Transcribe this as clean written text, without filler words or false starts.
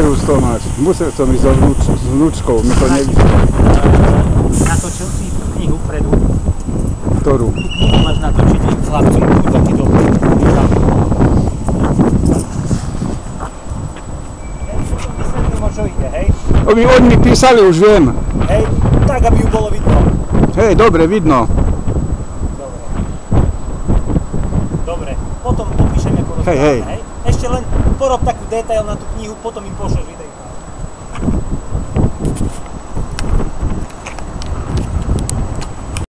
Kameru to máš. Musel som ísť s vnúčkou, mi to nevyšlo. Natočil si tú knihu vpredu. Ktorú? Tú knihu máš natočiť chlapcom, taký dobrý. Vysvetlím, o čo ide, hej? Oni mi písali, už viem. Hej, tak, aby ju bolo vidno. Hej, dobre, vidno. Dobre, potom popíšem, ako rozprávame, Hej. hej? Ešte len porob takú detail na tú knihu, potom im pošleš video.